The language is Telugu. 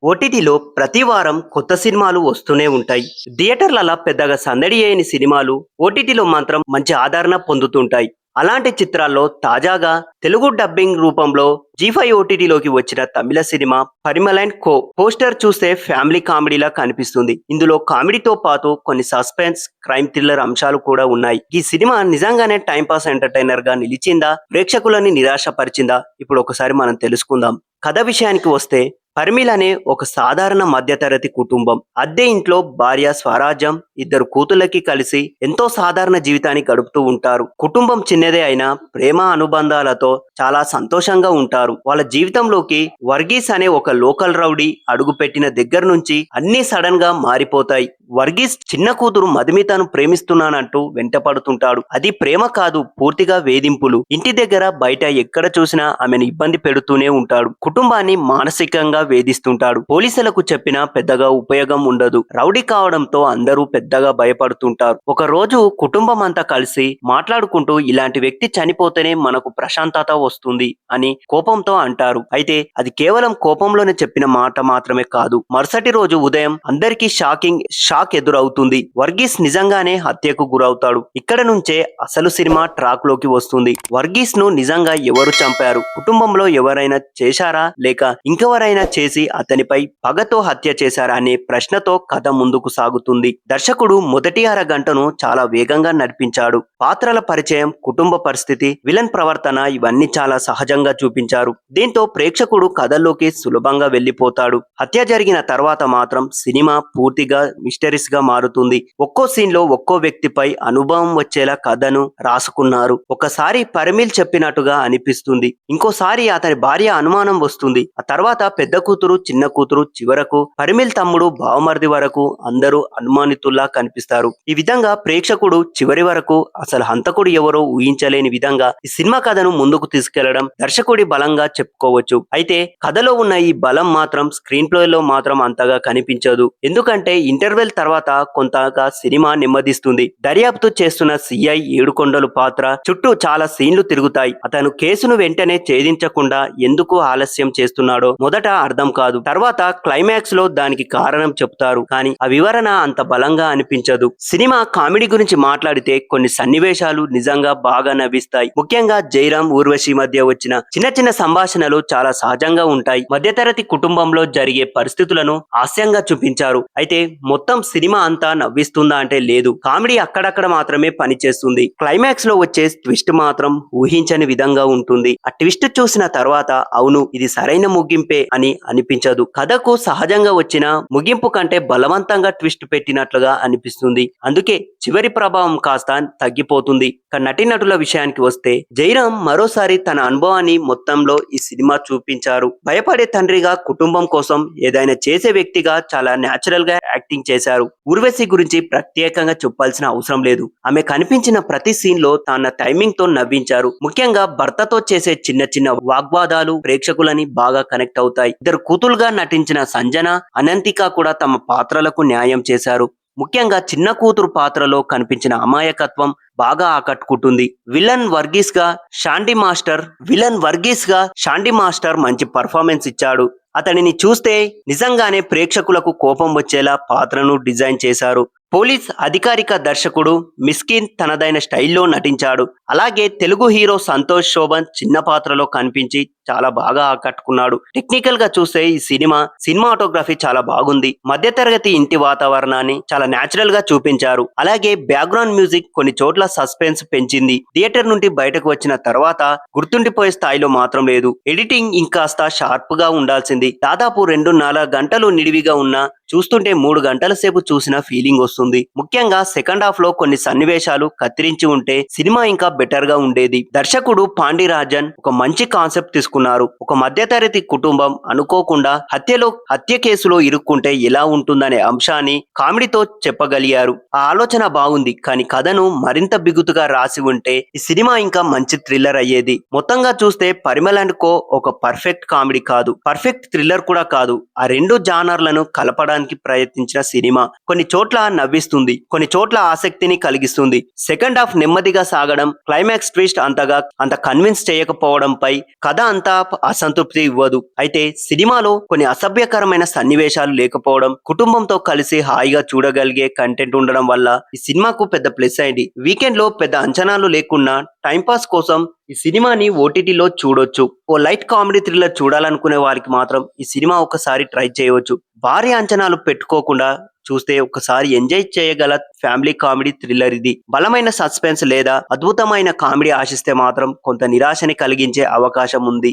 ఓటీటీలో ప్రతి వారం కొత్త సినిమాలు వస్తూనే ఉంటాయి. థియేటర్లలో పెద్దగా సందడి చేయని సినిమాలు ఓటీటీలో మాత్రం మంచి ఆదరణ పొందుతుంటాయి. అలాంటి చిత్రాల్లో తాజాగా తెలుగు డబ్బింగ్ రూపంలో జీ5 ఓటీటీలోకి వచ్చిన తమిళ cinema 'Parimal and co' poster చూస్తే ఫ్యామిలీ కామెడీలా కనిపిస్తుంది. ఇందులో కామెడీతో పాటు కొన్ని సస్పెన్స్, క్రైమ్ థ్రిల్లర్ అంశాలు కూడా ఉన్నాయి. ఈ సినిమా నిజంగానే టైంపాస్ ఎంటర్టైనర్ గా నిలిచిందా, ప్రేక్షకులని నిరాశపరిచిందా? ఇప్పుడు ఒకసారి మనం తెలుసుకుందాం. కథ విషయానికి వస్తే పరిమిల్ అనే ఒక సాధారణ మధ్యతరగతి కుటుంబం అద్దె ఇంట్లో భార్య స్వరాజ్యం, ఇద్దరు కూతుళ్ళకి కలిసి ఎంతో సాధారణ జీవితాన్ని గడుపుతూ ఉంటారు. కుటుంబం చిన్నదే అయినా ప్రేమ అనుబంధాలతో చాలా సంతోషంగా ఉంటారు. వాళ్ళ జీవితంలోకి వర్గీస్ అనే ఒక లోకల్ రౌడీ అడుగు పెట్టిన దగ్గర నుంచి అన్ని సడన్ గా మారిపోతాయి. వర్గీస్ చిన్న కూతురు మధుమితను ప్రేమిస్తున్నానంటూ వెంటపడుతుంటాడు. అది ప్రేమ కాదు, పూర్తిగా వేధింపులు. ఇంటి దగ్గర బయట ఎక్కడ చూసినా ఆమెను ఇబ్బంది పెడుతూనే ఉంటాడు. కుటుంబాన్ని మానసికంగా వేధిస్తుంటాడు. పోలీసులకు చెప్పినా పెద్దగా ఉపయోగం ఉండదు. రౌడీ కావడంతో అందరూ పెద్దగా భయపడుతుంటారు. ఒక రోజు కుటుంబం అంతా కలిసి మాట్లాడుకుంటూ ఇలాంటి వ్యక్తి చనిపోతేనే మనకు ప్రశాంతత వస్తుంది అని కోపంతో అంటారు. అయితే అది కేవలం కోపంలోనే చెప్పిన మాట మాత్రమే కాదు. మరుసటి రోజు ఉదయం అందరికీ షాక్ ఎదురవుతుంది. వర్గీస్ నిజంగానే హత్యకు గురవుతాడు. ఇక్కడ నుంచే అసలు సినిమా ట్రాక్ లోకి వస్తుంది. వర్గీస్ ను నిజంగా ఎవరు చంపారు? కుటుంబంలో ఎవరైనా చేశారా, లేక ఇంకెవరైనా చేసి అతనిపై పగతో హత్య చేశారా అనే ప్రశ్నతో కథ ముందుకు సాగుతుంది. దర్శకుడు మొదటి అరగంటను చాలా వేగంగా నడిపించాడు. పాత్రల పరిచయం, కుటుంబ పరిస్థితి, విలన్ ప్రవర్తన ఇవన్నీ చాలా సహజంగా చూపించారు. దీంతో ప్రేక్షకుడు కథల్లోకి సులభంగా వెళ్లిపోతాడు. హత్య జరిగిన తర్వాత మాత్రం సినిమా పూర్తిగా మిస్టరీస్ గా మారుతుంది. ఒక్కో సీన్ లో ఒక్కో వ్యక్తిపై అనుభవం వచ్చేలా కథను రాసుకున్నారు. ఒకసారి పరిమిల్ చెప్పినట్టుగా అనిపిస్తుంది, ఇంకోసారి అతని భార్య అనుమానం వస్తుంది. ఆ తర్వాత పెద్ద కూతురు, చిన్న కూతురు, చివరకు పరిమిల్ తమ్ముడు, బావమరిది వరకు అందరూ అనుమానితుల్లా కనిపిస్తారు. ఈ విధంగా ప్రేక్షకుడు చివరి వరకు అసలు హంతకుడు ఎవరో ఊహించలేని విధంగా ఈ సినిమా కథను ముందుకు తీసుకెళ్లడం దర్శకుడి బలంగా చెప్పుకోవచ్చు. అయితే కథలో ఉన్న ఈ బలం మాత్రం స్క్రీన్ ప్లే లో మాత్రం అంతగా కనిపించదు. ఎందుకంటే ఇంటర్వెల్ తర్వాత కొంతగా సినిమా నెమ్మదిస్తుంది. దర్యాప్తు చేస్తున్న సిఐ ఏడుకొండలు పాత్ర చుట్టూ చాలా సీన్లు తిరుగుతాయి. అతను కేసును వెంటనే ఛేదించకుండా ఎందుకు ఆలస్యం చేస్తున్నాడో మొదట అర్థం కాదు. తర్వాత క్లైమాక్స్ లో దానికి కారణం చెప్తారు, కానీ ఆ వివరణ అంత బలంగా అనిపించదు. సినిమా కామెడీ గురించి మాట్లాడితే కొన్ని సన్నివేశాలు నిజంగా బాగా నవ్విస్తాయి. ముఖ్యంగా జయరాం, ఊర్వశి మధ్య వచ్చిన చిన్న చిన్న సంభాషణలు చాలా సహజంగా ఉంటాయి. మధ్యతరగతి కుటుంబంలో జరిగే పరిస్థితులను హాస్యంగా చూపించారు. అయితే మొత్తం సినిమా అంతా నవ్విస్తుందా అంటే లేదు. కామెడీ అక్కడక్కడ మాత్రమే పనిచేస్తుంది. క్లైమాక్స్ లో వచ్చే ట్విస్ట్ మాత్రం ఊహించని విధంగా ఉంటుంది. ఆ ట్విస్ట్ చూసిన తర్వాత అవును ఇది సరైన ముగింపే అని అనిపించదు. కథకు సహజంగా వచ్చిన ముగింపు కంటే బలవంతంగా ట్విస్ట్ పెట్టినట్లుగా అనిపిస్తుంది. అందుకే చివరి ప్రభావం కాస్త తగ్గిపోతుంది. నటీనటుల విషయానికి వస్తే జయరాం మరోసారి తన అనుభవాన్ని మొత్తంలో ఈ సినిమా చూపించారు. భయపడే తండ్రిగా, కుటుంబం కోసం ఏదైనా చేసే వ్యక్తిగా చాలా న్యాచురల్ గా యాక్టింగ్ చేశారు. ఊర్వశి గురించి ప్రత్యేకంగా చెప్పాల్సిన అవసరం లేదు. ఆమె కనిపించిన ప్రతి సీన్ లో తన టైమింగ్ తో నవ్వించారు. ముఖ్యంగా భర్తతో చేసే చిన్న చిన్న వాగ్వాదాలు ప్రేక్షకులని బాగా కనెక్ట్ అవుతాయి. ఇద్దరు కూతురుగా నటించిన సంజన, అనంతిక కూడా తమ పాత్రలకు న్యాయం చేశారు. ముఖ్యంగా చిన్న కూతురు పాత్రలో కనిపించిన అమాయకత్వం బాగా ఆకట్టుకుంటుంది. విలన్ వర్గీస్ గా షాండి మాస్టర్ మంచి పర్ఫార్మెన్స్ ఇచ్చాడు. అతనిని చూస్తే నిజంగానే ప్రేక్షకులకు కోపం వచ్చేలా పాత్రను డిజైన్ చేశారు. పోలీస్ అధికారిక దర్శకుడు మిస్కిన్ తనదైన స్టైల్లో నటించాడు. అలాగే తెలుగు హీరో సంతోష్ శోభన్ చిన్న పాత్రలో కనిపించి చాలా బాగా ఆకట్టుకున్నాడు. టెక్నికల్ గా చూస్తే ఈ సినిమాటోగ్రఫీ చాలా బాగుంది. మధ్యతరగతి ఇంటి వాతావరణాన్ని చాలా న్యాచురల్ గా చూపించారు. అలాగే బ్యాక్గ్రౌండ్ మ్యూజిక్ కొన్ని చోట్ల సస్పెన్స్ పెంచింది. థియేటర్ నుండి బయటకు వచ్చిన తర్వాత గుర్తుండిపోయే స్థాయిలో మాత్రం లేదు. ఎడిటింగ్ ఇంకాస్త షార్ప్ గా ఉండాల్సింది. దాదాపు 2.5 గంటలు నిడివిగా ఉన్న చూస్తుంటే 3 గంటల సేపు చూసిన ఫీలింగ్ వస్తుంది. ముఖ్యంగా సెకండ్ హాఫ్ లో కొన్ని సన్నివేశాలు కత్తిరించి ఉంటే సినిమా ఇంకా బెటర్ గా ఉండేది. దర్శకుడు పాండిరాజన్ ఒక మంచి కాన్సెప్ట్ తీసుకున్నారు. ఒక మధ్యతరగతి కుటుంబం అనుకోకుండా హత్య కేసులో ఇరుక్కుంటే ఎలా ఉంటుందనే అంశాన్ని కామెడీతో చెప్పగలిగారు. ఆ ఆలోచన బాగుంది, కానీ కథను మరింత బిగుతుగా రాసి ఉంటే ఈ సినిమా ఇంకా మంచి థ్రిల్లర్ అయ్యేది. మొత్తంగా చూస్తే పరిమళ్ అండ్ కో ఒక పర్ఫెక్ట్ కామెడీ కాదు, పర్ఫెక్ట్ థ్రిల్లర్ కూడా కాదు. ఆ రెండు జానర్లను కలపడానికి చూపించడానికి ప్రయత్నించిన సినిమా. కొన్ని చోట్ల నవ్విస్తుంది, కొన్ని చోట్ల ఆసక్తిని కలిగిస్తుంది. సెకండ్ హాఫ్ నెమ్మదిగా సాగడం, క్లైమాక్స్ ట్విస్ట్ అంత కన్విన్స్ చేయకపోవడంపై కథ అంతా అసంతృప్తి ఇవ్వదు. అయితే సినిమాలో కొన్ని అసభ్యకరమైన సన్నివేశాలు లేకపోవడం, కుటుంబంతో కలిసి హాయిగా చూడగలిగే కంటెంట్ ఉండడం వల్ల ఈ సినిమాకు పెద్ద ప్లస్ అయింది. వీకెండ్ లో పెద్ద అంచనాలు లేకున్నా టైంపాస్ కోసం ఈ సినిమాని ఓటీటీలో చూడొచ్చు. ఓ లైట్ కామెడీ థ్రిల్లర్ చూడాలనుకునే వారికి మాత్రం ఈ సినిమా ఒకసారి ట్రై చేయవచ్చు. భారీ అంచనాలు పెట్టుకోకుండా చూస్తే ఒకసారి ఎంజాయ్ చేయగల ఫ్యామిలీ కామెడీ థ్రిల్లర్ ఇది. బలమైన సస్పెన్స్ లేదా అద్భుతమైన కామెడీ ఆశిస్తే మాత్రం కొంత నిరాశని కలిగించే అవకాశం ఉంది.